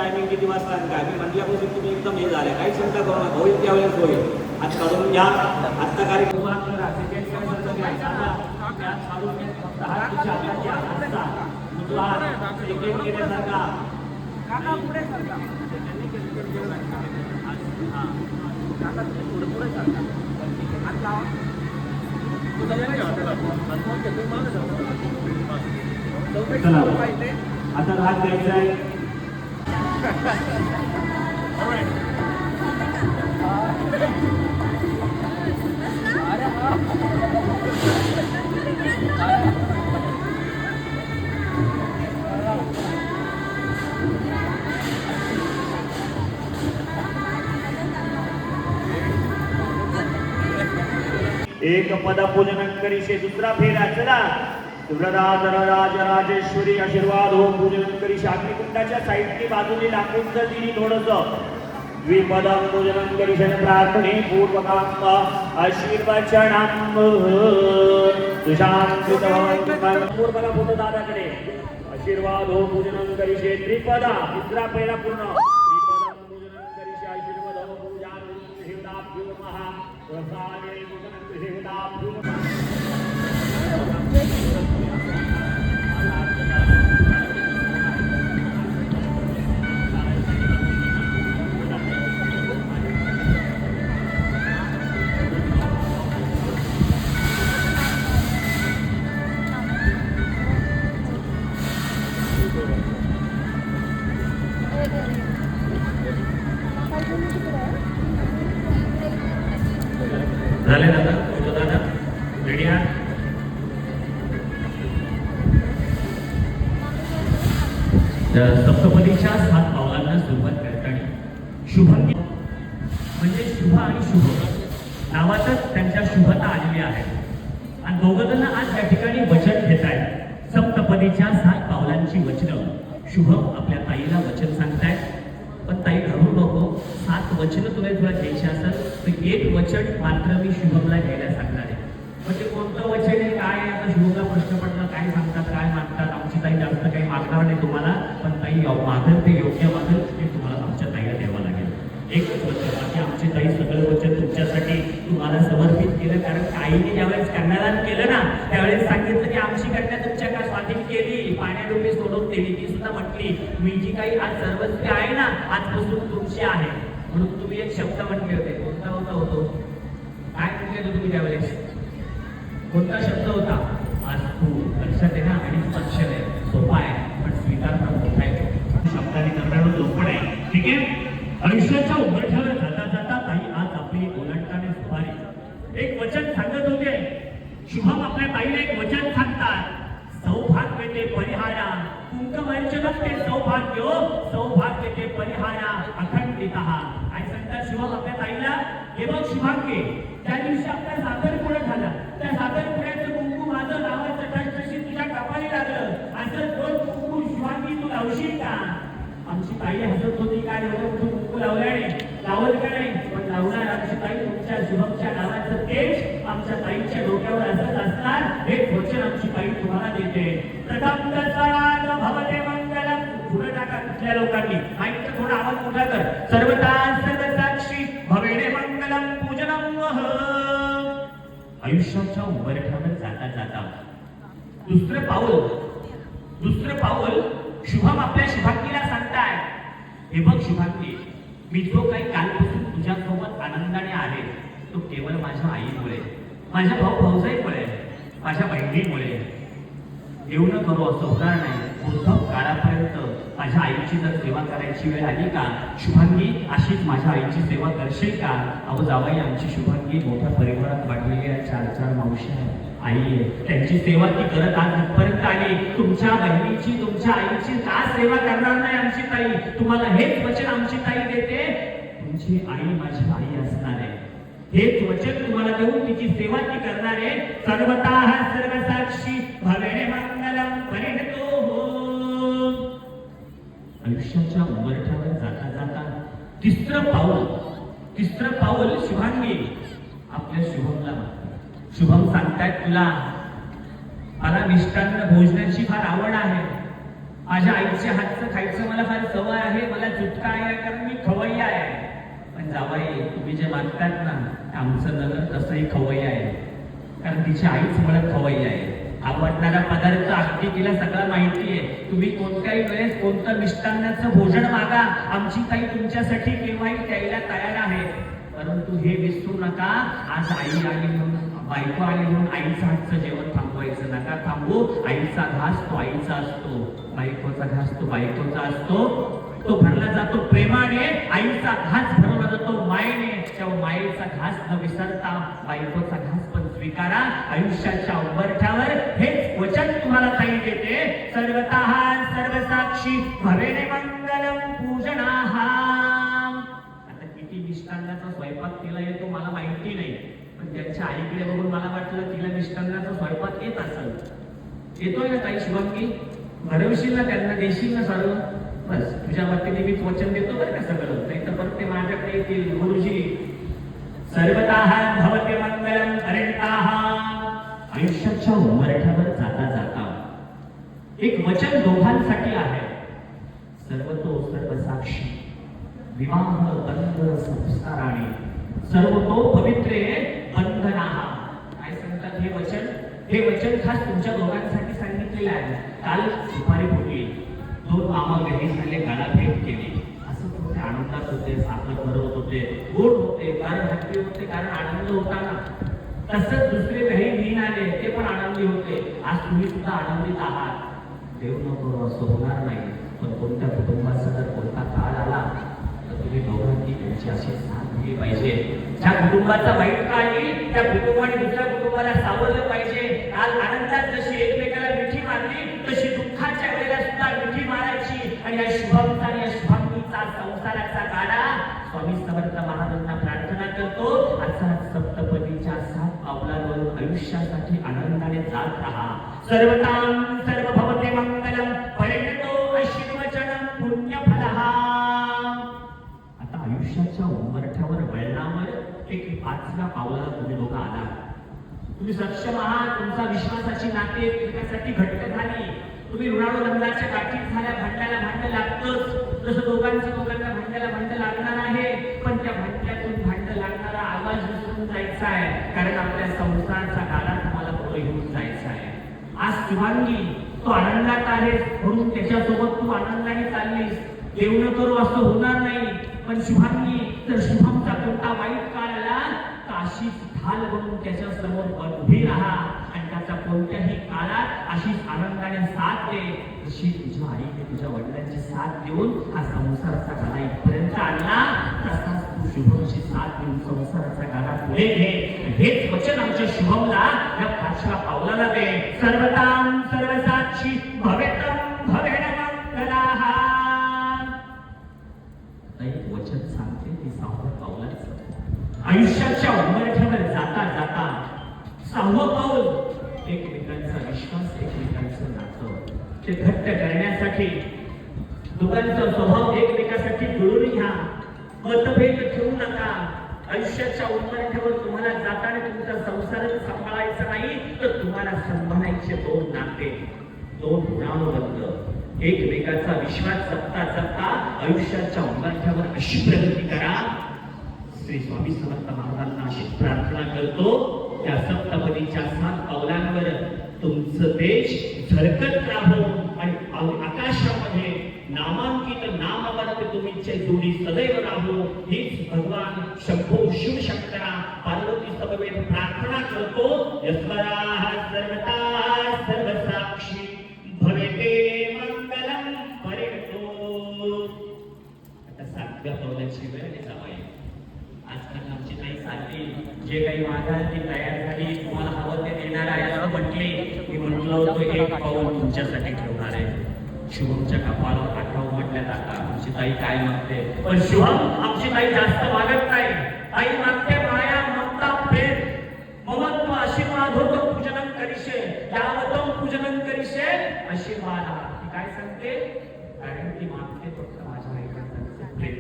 Timing किती वाजता आणि काय मी म्हटल्यापासून तुम्ही एकदम हे झाले काही चिंता करू नका होईल त्यावेळेस होईल आज काढून घ्या आत्ता कार्यक्रम आता हात द्यायचा आहे एक पदा पूजन करीशे दुसरा फेरा चला राजेश्वरी आशीर्वाद हो पूजन करीशे अग्निकुंडाच्या साईडची बाजूने लाकूड दिली थोडस द्विपदम पूजन करीशे प्रार्थने पूर्वकांत आशीर्वचनम सुशांत पूर्वला बोलतो दादाकडे आशीर्वाद हो पूजन करीशे त्रिपदा तिसरा पहिला पूर्ण त्रिपदम पूजन करीशे आशीर्वाद हो पूजन शिवदाभ्यो महा प्रसादे पूजन शिवदाभ्यो झाले दादा फोटो दादा रेडी आहात सप्तपदीच्या 7 पावलांना सुरुवात करताना शुभंगी म्हणजे शुभ आणि शुभ नावातच त्यांच्या शुभता आलेली आहे आणि दोघंजण आज या ठिकाणी वचन घेत आहेत सप्तपदीच्या 7 पावलांची वचनं शुभम आपल्या ताईला वचन सांगतायत पण ताई घाबरू नको 7 वचनं तुला घ्यायची असेल तर एक वचन मात्र मी शुभमला घ्यायला सांगणार आहे म्हणजे कोणतं वचन आहे काय आहे आता शुभमला प्रश्न पडला काय सांगतात काय मागतात आमची ताई जास्त काही मागणार नाही तुम्हाला पण ताई मागेल ते योग्य मागेल ते तुम्हाला आमच्या ताईला द्यावं लागेल एकच वचन बाकी आमची ताई सगळं वचन तुमच्यासाठी तुम्हाला समर्पित केलं कारण ताईने ज्यावेळेस कन्यादान केलं ना त्यावेळेस सांगितलं की आमची कन्या तुमच्या का स्वाधीन केली पाण्याडोबी सोडून दिली ती सुद्धा म्हटली मी जी काही आज सर्वस्वी आहे ना आजपासून तुमची आहे म्हणून तुम्ही एक शब्द म्हटले होते कोणता होतो काय म्हटले होते तुम्ही त्यावेळेस कोणता शब्द होता आज तू लक्षात आहे ना आणि अक्षर आहे सोपा आहे पण स्वीकार पण मोठा आहे शब्दाने करणारं सोपं आहे ठीक आहे आयुष्याच्या उंबरठ्यावर जाता जाता ताई आज आपली ओलांडताना सुपारी एक वचन सांगत होते शुभम आपल्या ताईला एक वचन सांगतात सौभाग्य ते परिहारा कुंकमर्चनम ते सौभाग्य ते परिहारा अखंडितः काय सांगतात शुभम आपल्या ताईला हे बघ शुभांगी त्या दिवशी आपला साखरपुडा झाला त्या साखरपुड्याचं कुंकू माझं नावाचं ठसठशीत तुझ्या कपाळी लागलं असं दोन कुंकू शुभांगी तू लावशील का आमची ताई हसत होती काय एवढं तू कुंकू लावल्याने लावल का नाही पण लावणार आमची ताई तुमच्या शुभमच्या नावाचं तेज आमच्या ताईच्या डोक्यावर असत असणार एक वचन आमची ताई तुम्हाला देते प्रथम दसारात भवते मंगलम पुढे टाका कुठल्या लोकांनी माईकचा थोडा आवाज मोठा कर सर्वता सर्वसाक्षी भवेने मंगलम पूजनम आयुष्याच्या उंबरठ्यावर जाता जाता दुसरं पाऊल शुभम आपल्या शुभांगीला सांगताय हे बघ शुभांगी मी जो काही कालपासून तुझ्यासोबत आनंदाने आले तो केवळ माझ्या आईमुळे माझ्या भाऊजाईमुळे माझ्या बहिणीमुळे येऊ न करू असं होणार नाही पुढच्या काळापर्यंत माझ्या आईची जर सेवा करायची वेळ आली का शुभांगी अशीच माझ्या आईची सेवा करशील का अहो जावाई आमची शुभांगी मोठ्या परिवारात वाढलेली आहे 4 मावशी आई आहे त्यांची सेवा ती करत आज इथपर्यंत आली तुमच्या बहिणीची तुमच्या आईची का सेवा करणार नाही आमची ताई तुम्हाला हेच वचन आमची ताई देते तुमची आई माझी आई असणार आहे हेच वचन तुम्हाला देऊन तिची सेवा ती करणार आहे सर्वता सर्वसाक्षी भवेने मंगलम परिणतो आयुष्याच्या उंबरठ्यावर जाता जाता तिसरं पाऊल शुभांगी आपल्या शुभमला शुभम सांगतायत तुला मला मिष्टान्न भोजनाची फार आवड आहे माझ्या आईच्या हातचं खायचं मला फार सवय आहे, मला चुटका आहे कारण मी खवय्या आहे. पण जावाई तुम्ही जे मागतात ना, आमचं नगर तसंही खवय्या आहे, कारण तिची आईच मुळात खवय्या आहे. आवडणारा पदार्थ अगदी तिला सगळं माहिती आहे. तुम्ही कोणत्याही वेळेस कोणतं मिष्टान्नाचं भोजन मागा, आमची ताई तुमच्यासाठी केव्हाही द्यायला तयार आहे. परंतु हे विसरू नका, आज आई आली म्हणून, बायको आली म्हणून आईचं हातचं जेवण थांबवायचं नका. थांबू. आईचा घास तो आईचा असतो, बायकोचा घास तो बायकोचा असतो. तो भरला जातो प्रेमाने, आईचा घास भरला जातो मायेने. त्या मायेचा घास न विसरता बायकोचा घास पण स्वीकारा. आयुष्याच्या उंबरठ्यावर हेच वचन तुम्हाला ताई देते. सर्वतः सर्वसाक्षी भवेने मंगलम पूजनाः. आता किती मिष्टान्नाचा स्वयंपाक तिला येतो मला माहिती नाही, पण त्यांच्या आईकडे बघून मला वाटलं तिला मिष्टान्नाचा स्वयंपाक येत असेल. येतोय ना ताई शुभांगी? घडवशील ना त्यांना, देशील ना सर्व? बस तुझ्या वतीने मीच वचन देतो बरं का सगळं, नाही तर परत ते माझ्याकडे येतील. गुरुजी सर्वतः भवते मंगलम अरिष्टाः. आयुष्याच्या उंबरठ्यावर जाता जाता एक वचन दोघांसाठी आहे. सर्वतो सर्वसाक्षी विवाह बंध संस्काराने सर्वतो पवित्रे बंधनाः. काय सांगतात हे वचन? हे वचन खास तुमच्या दोघांसाठी सांगितलेलं आहे. काल सुपारी फुटली, दोन मामा घरी झाले, गाला भेट केली. असं होते, आनंदात होते, साखर भरवत होते, गोड होते, कारण हॅपी होते, कारण आनंद होता ना. तसंच दुसरे काही दिन आले, ते पण आनंदी होते. आज तुम्ही सुद्धा आनंदित आहात. देव नको असं होणार नाही, पण कोणत्या कुटुंबाचा जर कोणता काळ आला तर तुम्ही दोघांनी त्यांची अशी साथ दिली पाहिजे. ज्या कुटुंबाचा वाईट काळ येईल त्या कुटुंबाने दुसऱ्या कुटुंबाला सावरलं पाहिजे. आज आनंदात जशी एकमेकाला मिठी मारली, तशी दुःखाच्या वेळेला सुद्धा मिठी मारायची. आणि या शुभमचा आणि या शुभांगीचा संसाराचा गाडा स्वामी समर्थ महाराजांना प्रार्थना करतो, असा सप्तपदीच्या 7 पावलांवरून आयुष्यासाठी आनंदाने जात राहा. सर्वतां सर्व भवते मंगलम परिणतो आशीर्वचनम पुण्यफलः. आता आयुष्याच्या उंबरठ्यावर वळणावर एक 5व्या पावलाला तुम्ही लोक आला. तुम्ही सक्षम आहात, तुमचा विश्वासाची नाते एकमेकांसाठी घट्ट झाली. तुम्ही ऋणानुबंधाच्या गाठीत झाल्या, भांड्याला भांडं लागतंच. जसं दोघांना भांड्याला भांडं लागणार आहे, पण त्या भांड्यातून भांडं लागणारा आवाज विसरून जायचा आहे, कारण आपल्या संसाराचा गाडा तुम्हाला पुढे घेऊन जायचा आहे. आज शुभांगी तो आनंदात आहे म्हणून त्याच्यासोबत तू आनंदाने चाललीस. देव न करू असं होणार नाही, पण शुभांगी जर शुभमचा कोणता वाईट काळ आला तर अशीच ढाल बनून त्याच्या समोर उभी राहा आणि त्याचा कोणत्याही काळात अशीच आनंदाने साथ दे, जशी तुझ्या आईने तुझ्या वडिलांची साथ देऊन हा संसाराचा गाडा इथपर्यंत आणला, तसाच तू शुभमची साथ देऊन संसाराचा गाडा पुढे घे. हेच वचन आमच्या शुभमला या 5व्या पावलाला दे. सर्वतां सर्वसाक्षी भवेतम भवेन मंगलाः. एक वचन सांगते ती 6व्या पावलाचं. आयुष्याच्या उंबरठ्यावर जाता जाता 6वं पाऊल एकमेकांचा विश्वास, एकमेकांचं नातं ते घट्ट करण्यासाठी दोघांचा स्वभाव एकमेकांसाठी जुळून घ्या. मतभेद ठेवू नका. आयुष्याच्या उंबरठ्यावर तुम्हाला जाताना तुमचा संसार सांभाळायचा नाही, तर तुम्हाला सांभाळायचे 2 नाते, 2 ऋणानुबंध, एकमेकांचा विश्वास जपता जपता आयुष्याच्या उंबरठ्यावर अशी प्रगती करा. श्री स्वामी समर्थ महाराजांना अशी प्रार्थना करतो, त्या सप्तपदीच्या 7 पावलांवर तुमचं देश झळकत राहो आणि आकाशामध्ये नामांकित नामवंत तुमची जोडी सदैव राहो. हीच भगवान शंभो शिवशंकरा पार्वती समवेत प्रार्थना करतो. यस्वराः सर्वता सर्वसाक्षी भवेते मंगलम परिणतो. आता 7व्या पावलाची वेळ जावाई. आजकाल आमची ताई चालली, जे काही मागाल ती तयार झाली, तुम्हाला हवं ते देणार आहे असं म्हटले. मी म्हटलं होतं 1 पाऊल तुमच्यासाठी ठेवणार आहे. शुभमच्या कपाळावर आठव म्हटल्यात. आता आमची ताई काय मागते, पण शुभम आमची ताई जास्त मागत नाही. ताई मागते माया, ममता, प्रेम, ममत्व, आशीर्वाद होतो पूजनम करिषे, यावतम पूजनम करिषे आशीर्वाद. ती काय सांगते, कारण ती मागते फक्त माझ्या आईवडिलांचं प्रेम,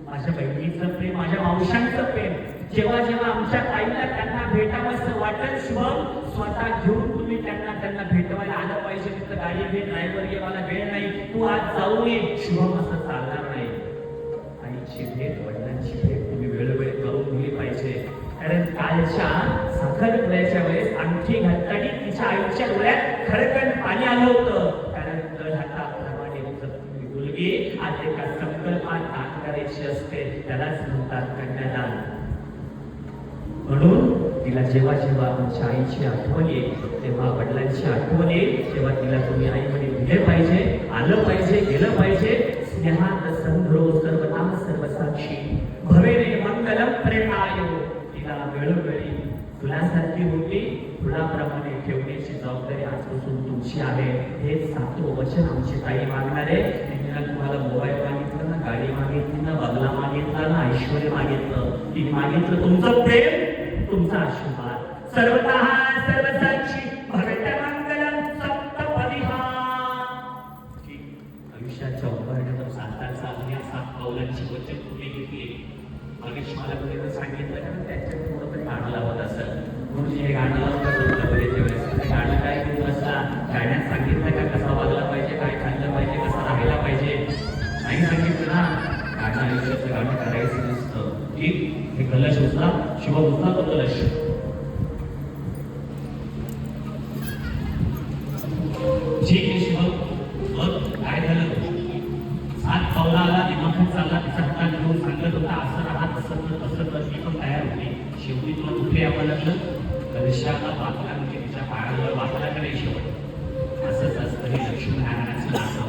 माझ्या बहिणीचं प्रेम, माझ्या मावशांचं प्रेम. जेव्हा जेव्हा आमच्या ताईला त्यांना भेटावंसं वाटत शुभम स्वतः घेऊन तुम्ही त्यांना भेटवायला आलं पाहिजे. तिथं गाडी घे, ड्रायव्हर घे, मला वेळ नाही, तू आज जाऊन ये. शुभम असं चालणार नाही. आईची भेट, वडिलांची भेट तुम्ही वेळोवेळी करून दिली पाहिजे. कारण कालच्या साखरपुड्याच्या वेळेस आणखी घालताना तिच्या आईच्या डोळ्यात खळखळ पाणी आलं होतं. कारण तळहाताप्रमाणे मुलगी आज एका संकल्पात दान करायची असते, त्यालाच म्हणतात कन्यादान. म्हणून तिला जेव्हा जेव्हा आमच्या आईची आठवण येईल, तेव्हा वडिलांची आठवण येईल, तेव्हा तिला तुम्ही आई वडील दिले पाहिजे, आलं पाहिजे, गेलं पाहिजे. स्नेहात संभ्रो सर्वनाम सर्वसाक्षी भवेने मंगलम प्रेमायो. तिला वेळोवेळी फुलासारखी होती, फुलाप्रमाणे ठेवण्याची जबाबदारी आजपासून तुमची आहे. हे 7वं वचन आमची ताई मागणार आहे. तिने तुम्हाला मोबाईल मागितलं ना, गाडी मागितली ना, बंगला मागितला ना, ऐश्वर्य मागितलं, तिने मागितलं तुमचं प्रेम, तुमचा आशीर्वाद. सर्वतः सर्वसाक्षी भवेते मंगलम सप्तपदीहा. आयुष्याच्या उभारण्यात 7 पावलांची वचन तुम्ही घेतली. मगेश मला कुठे सांगितलं का त्याच्या थोडं तरी गाणं लावत असत, म्हणून हे गाणं लावत वेळेस गाणं काय घेऊन बसला, गाण्यात सांगितलं का कसा वागला पाहिजे, काय खाल्लं पाहिजे, कसा राहायला पाहिजे, नाही सांगितलं ना. गाणं आयुष्याचं गाणं करायचं नसतं. ठीक, हे कलश उचला, शिव उचला तो कलश. ठीक आहे शिव, बघ काय झालं. 7 पावलाला दिमाखात चालला, तिचा हातात घेऊन सांगत होता असं राहा, तसं तर ती पण तयार होती. शेवटी तुला कुठे यावं लागलं, कलशाला वाकला म्हणजे तिच्या पायावर वाकला का नाही. शेवट असंच असतं हे लक्ष्मीनारायणाचं नातं.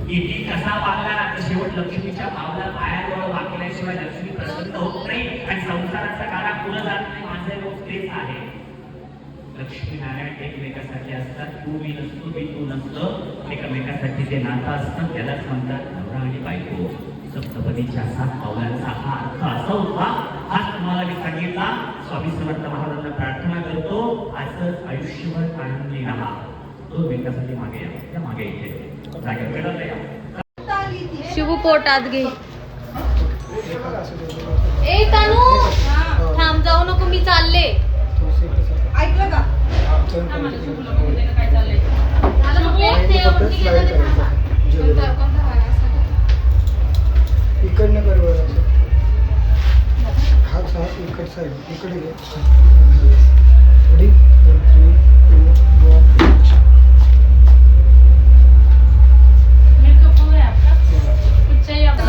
किती कसा वागला तर शेवट लक्ष्मीच्या पायावर वाकल्याशिवाय लक्ष्मी प्रसन्न होत नाही आणि संसाराचा काळा पुढे जात नाही. माझे रोज तेच आहे. लक्ष्मीनारायण एकमेकासाठी असतात. तू मी नसतो, मी तू नसतो, एकमेकासाठी ते नातं असतं, त्यालाच म्हणतात नवरा आणि बायको. सप्तपदीच्या 7 पावलांचा हा अर्थ असा होता. आज तुम्हाला मी सांगितला. स्वामी समर्थ महाराजांना प्रार्थना करतो, असंच आयुष्यभर आनंदी राहा. 2 मिनिटासाठी मागे या, त्या मागे इथे जागे मिळत या. शिवू पोटात घे. ए तानू थांब, जाऊ नको, मी चालले. ऐकलं का? काय चाललंय? इकडनं बरोबर हात इकड साईड इकडे घे. रेडी 1 3 2 1. मेकअप हो गया आपका? कुछ चाहिए आपको?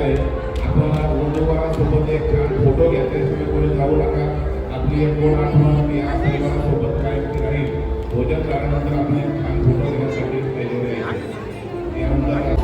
आहे. आपण वधूवरांसोबत एक छान फोटो घेतल्याशिवाय कोणी जाऊ नका. आपली एक गोड आठवण या परिवारासोबत कायम राहील. भोजन झाल्यानंतर आपण एक छान फोटो घेण्यासाठी गेलेले आहे. यानंतर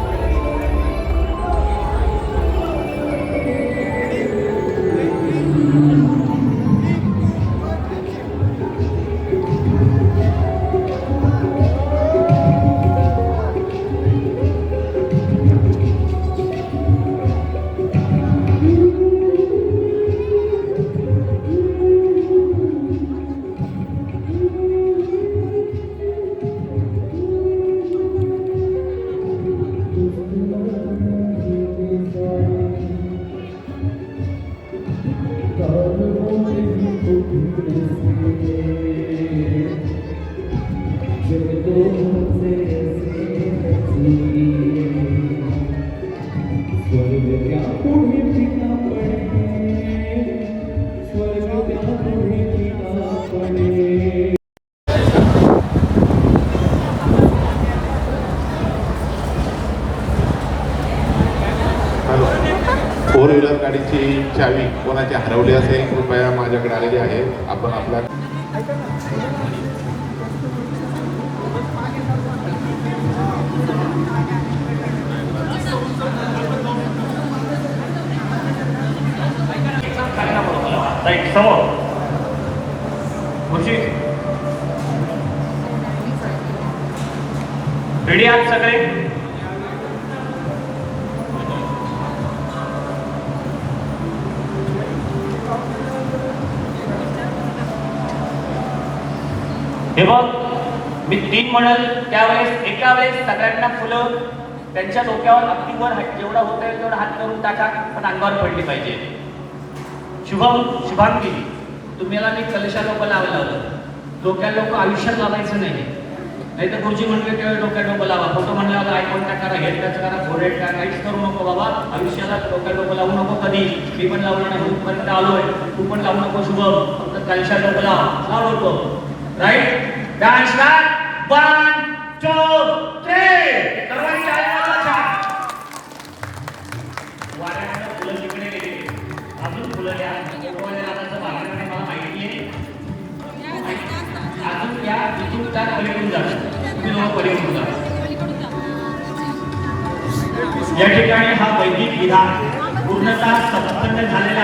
फोर व्हीलर गाडीची चावी कोणाची हरवली असेल कृपया माझ्याकडे आलेली आहे. आपण आपला राईट समोर खुर्ची रेडी आहात सगळे. हे बघ मी 3 म्हणल त्यावेळेस एका वेळेस सगळ्यांना फुलं त्यांच्या डोक्यावर अगदी वर जेवढा होता येईल तेवढा हात करून टाका, पण अंगावर पडली पाहिजे. शुभांगी तुम्हाला मी कलशा लोक लावलं. डोक्या लोक आयुष्यात लावायचं नाही. नाही तर गुरुजी म्हणले तेव्हा डोक्या डोकं लावा. फोटो म्हणल्यावर आय कॉन्टॅक्ट करा, हेड टच करा, फोरहेड करा, काहीच करू नको बाबा. आयुष्याला डोक्या डोकं लावू नको कधी. मी पण लावलं नाही, इथपर्यंत आलोय. तू पण लावू नको शुभम. फक्त कलशा डोकं लाव डोकं. Right dance start. 1 2 3 सर्वांच्या आवाजाचा वाऱ्याला फुलं तिकडे गेले. अजून फुलं द्या. नादाचं भाकरं नाही मला माहिती आहे. अजून या इथून त्या पलीकडून जा. तुम्ही लोक पलीकडून जा. या ठिकाणी हा वैदिक विधान पूर्णतः संपन्न झालेला